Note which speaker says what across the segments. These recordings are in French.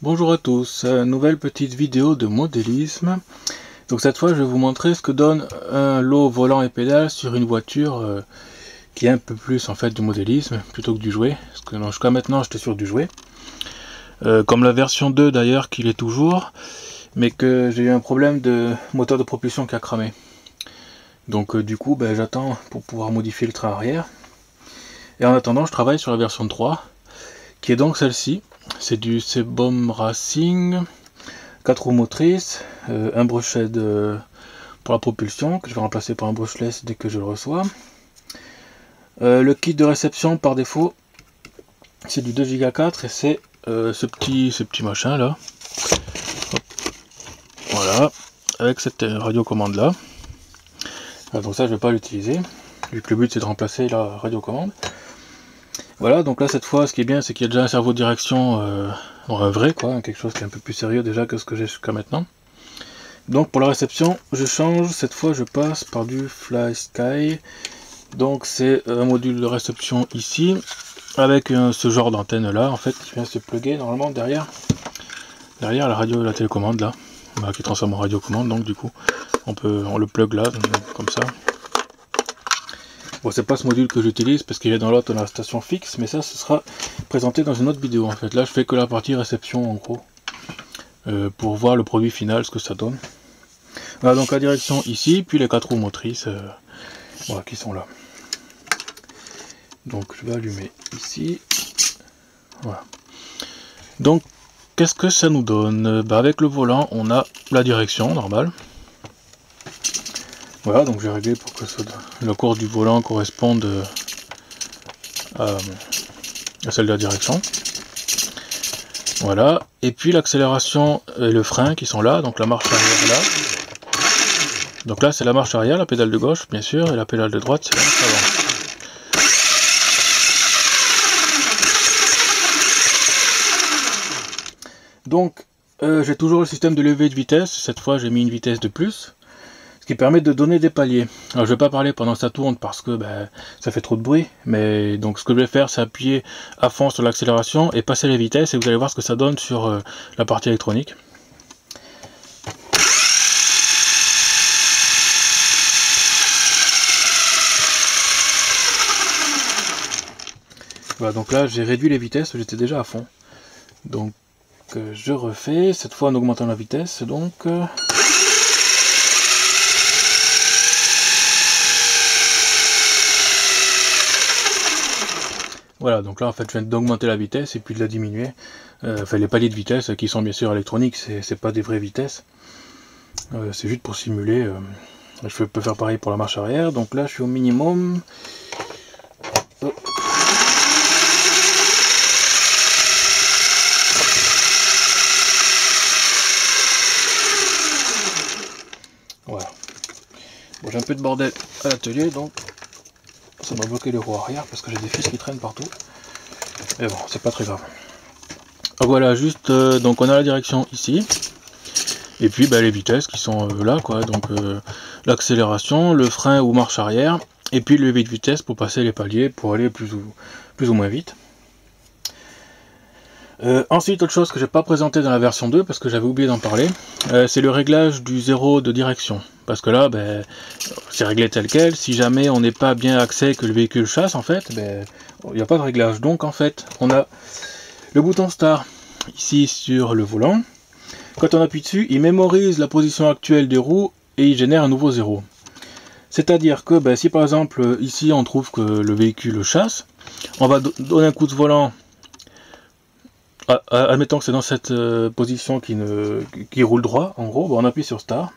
Speaker 1: Bonjour à tous, nouvelle petite vidéo de modélisme. Donc cette fois je vais vous montrer ce que donne un lot volant et pédales sur une voiture qui est un peu plus en fait du modélisme plutôt que du jouet. Parce que jusqu'à maintenant j'étais sur du jouet. Comme la version 2 d'ailleurs qu'il est toujours, mais que j'ai eu un problème de moteur de propulsion qui a cramé. Donc du coup j'attends pour pouvoir modifier le train arrière. Et en attendant je travaille sur la version 3, qui est donc celle-ci. C'est du Sebum Racing, 4 roues motrices, un brushless pour la propulsion, que je vais remplacer par un brushless dès que je le reçois. Le kit de réception par défaut, c'est du 2 Go 4 et c'est ce petit machin là. Hop. Voilà, avec cette radiocommande là. Donc ça je vais pas l'utiliser, vu que le but c'est de remplacer la radiocommande. Voilà, donc là cette fois ce qui est bien c'est qu'il y a déjà un cerveau de direction, un vrai quoi, quelque chose qui est un peu plus sérieux déjà que ce que j'ai jusqu'à maintenant. Donc pour la réception je change, cette fois je passe par du Fly Sky. Donc c'est un module de réception ici, avec ce genre d'antenne là en fait qui vient se plugger normalement derrière la radio et la télécommande là, qui transforme en radiocommande. Donc du coup on le plug là, comme ça. Bon, c'est pas ce module que j'utilise parce qu'il est dans l'autre, dans la station fixe, mais ça ce sera présenté dans une autre vidéo en fait. Là je fais que la partie réception en gros, pour voir le produit final, ce que ça donne. Voilà, donc la direction ici, puis les 4 roues motrices voilà, qui sont là. Donc je vais allumer ici. Voilà. Donc qu'est-ce que ça nous donne? Avec le volant on a la direction normale. Voilà, donc j'ai réglé pour que la course du volant corresponde à celle de la direction. Voilà, et puis l'accélération et le frein qui sont là, donc la marche arrière là. Donc là c'est la marche arrière, la pédale de gauche bien sûr, et la pédale de droite c'est la marche avant. Donc j'ai toujours le système de levée de vitesse, cette fois j'ai mis une vitesse de plus, qui permet de donner des paliers. Alors je vais pas parler pendant que ça tourne parce que ça fait trop de bruit, mais donc ce que je vais faire c'est appuyer à fond sur l'accélération et passer les vitesses et vous allez voir ce que ça donne sur la partie électronique. Voilà, donc là j'ai réduit les vitesses, j'étais déjà à fond. Donc je refais, cette fois en augmentant la vitesse, donc... Voilà, donc là en fait je viens d'augmenter la vitesse et puis de la diminuer. Enfin les paliers de vitesse qui sont bien sûr électroniques, c'est pas des vraies vitesses. C'est juste pour simuler. Je peux faire pareil pour la marche arrière, donc là je suis au minimum. Oh. Voilà. Bon, j'ai un peu de bordel à l'atelier, donc ça m'a bloqué les roues arrière parce que j'ai des fils qui traînent partout. Mais bon, c'est pas très grave. Donc voilà, juste donc on a la direction ici. Et puis les vitesses qui sont là quoi. Donc l'accélération, le frein ou marche arrière, et puis le levier de vitesse pour passer les paliers pour aller plus ou moins vite. Ensuite, autre chose que j'ai pas présenté dans la version 2 parce que j'avais oublié d'en parler, c'est le réglage du zéro de direction. Parce que là, c'est réglé tel quel. Si jamais on n'est pas bien axé que le véhicule chasse, en fait, il n'y a pas de réglage. Donc en fait, on a le bouton Start ici sur le volant. Quand on appuie dessus, il mémorise la position actuelle des roues et il génère un nouveau zéro. C'est-à-dire que si par exemple ici on trouve que le véhicule chasse, on va donner un coup de volant. Admettons que c'est dans cette position qui roule droit, en gros, on appuie sur Start.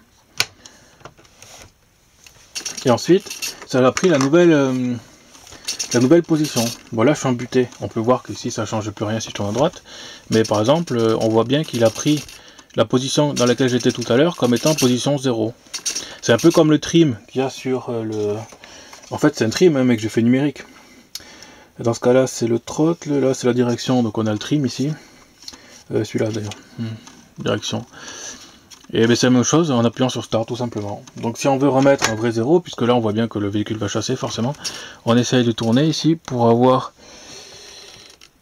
Speaker 1: Et ensuite, ça a pris la nouvelle position. Bon là je suis en butée, on peut voir que ici ça ne change plus rien si je tourne à droite. Mais par exemple, on voit bien qu'il a pris la position dans laquelle j'étais tout à l'heure comme étant position 0. C'est un peu comme le trim qu'il y a sur le... En fait c'est un trim mais que j'ai fait numérique. Dans ce cas là c'est le throttle, là c'est la direction, donc on a le trim ici. Celui-là d'ailleurs, direction. Et c'est la même chose en appuyant sur Start tout simplement. Donc si on veut remettre un vrai 0, puisque là on voit bien que le véhicule va chasser forcément, on essaye de tourner ici pour avoir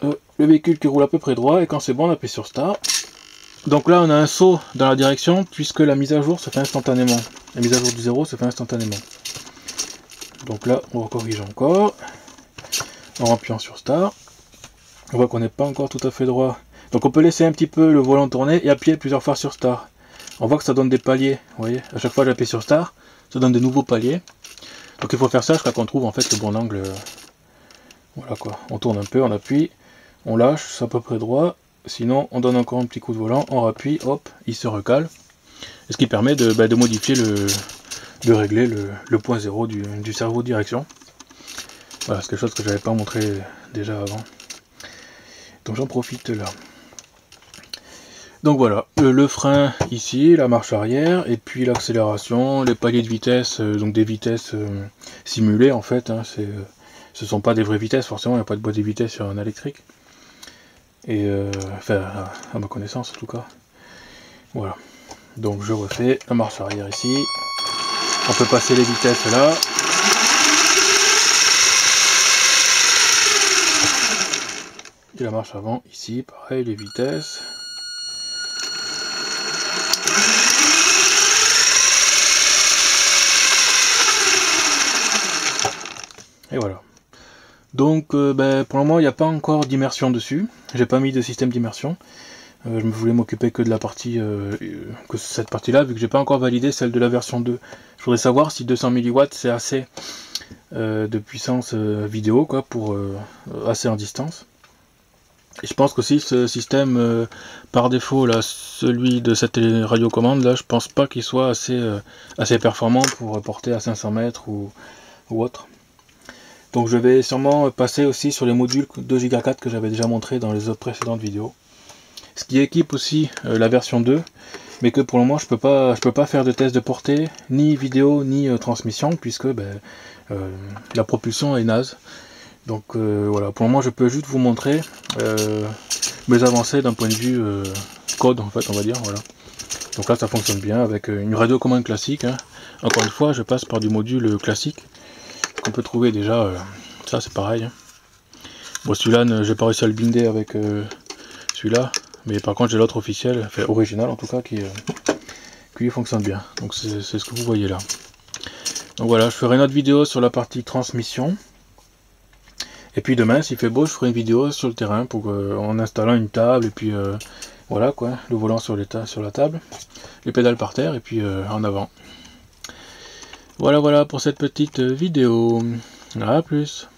Speaker 1: le véhicule qui roule à peu près droit, et quand c'est bon on appuie sur Start. Donc là on a un saut dans la direction puisque la mise à jour se fait instantanément. La mise à jour du 0 se fait instantanément. Donc là on corrige encore en appuyant sur Start. On voit qu'on n'est pas encore tout à fait droit. Donc on peut laisser un petit peu le volant tourner et appuyer plusieurs fois sur Start. On voit que ça donne des paliers. Vous voyez, à chaque fois que j'appuie sur Start, ça donne de nouveaux paliers. Donc il faut faire ça jusqu'à qu'on trouve en fait le bon angle. Voilà quoi. On tourne un peu, on appuie, on lâche, c'est à peu près droit. Sinon on donne encore un petit coup de volant, on appuie, hop, il se recale. Et ce qui permet de modifier de régler le point 0 du cerveau de direction. Voilà, c'est quelque chose que je n'avais pas montré déjà avant. Donc j'en profite là. Donc voilà, le frein ici, la marche arrière, et puis l'accélération, les paliers de vitesse, donc des vitesses simulées en fait. Hein, ce sont pas des vraies vitesses, forcément, il n'y a pas de boîte de vitesse sur un électrique. Et enfin, à ma connaissance en tout cas. Voilà. Donc je refais la marche arrière ici. On peut passer les vitesses là. Et la marche avant ici, pareil, les vitesses. Et voilà. Donc pour le moment il n'y a pas encore d'immersion dessus. J'ai pas mis de système d'immersion. Je me voulais m'occuper que de la partie que cette partie là, vu que j'ai pas encore validé celle de la version 2. Je voudrais savoir si 200 mW c'est assez de puissance vidéo quoi, pour assez en distance. Et je pense qu'aussi ce système par défaut là, celui de cette radiocommande là, je pense pas qu'il soit assez performant pour porter à 500 mètres ou autre. Donc je vais sûrement passer aussi sur les modules 2 Go 4 que j'avais déjà montré dans les autres précédentes vidéos. Ce qui équipe aussi la version 2, mais que pour le moment je peux pas faire de test de portée, ni vidéo, ni transmission, puisque la propulsion est naze. Donc voilà, pour le moment je peux juste vous montrer mes avancées d'un point de vue code en fait, on va dire, voilà. Donc là ça fonctionne bien avec une radiocommande classique, hein. Encore une fois je passe par du module classique qu'on peut trouver déjà, ça c'est pareil, hein. Bon celui-là j'ai pas réussi à le binder avec celui-là, mais par contre j'ai l'autre officiel, enfin original en tout cas, qui fonctionne bien. Donc c'est ce que vous voyez là. Donc voilà, je ferai une autre vidéo sur la partie transmission. Et puis demain, s'il fait beau, je ferai une vidéo sur le terrain pour en installant une table et puis voilà quoi, le volant sur la table, les pédales par terre et puis en avant. Voilà pour cette petite vidéo. À plus.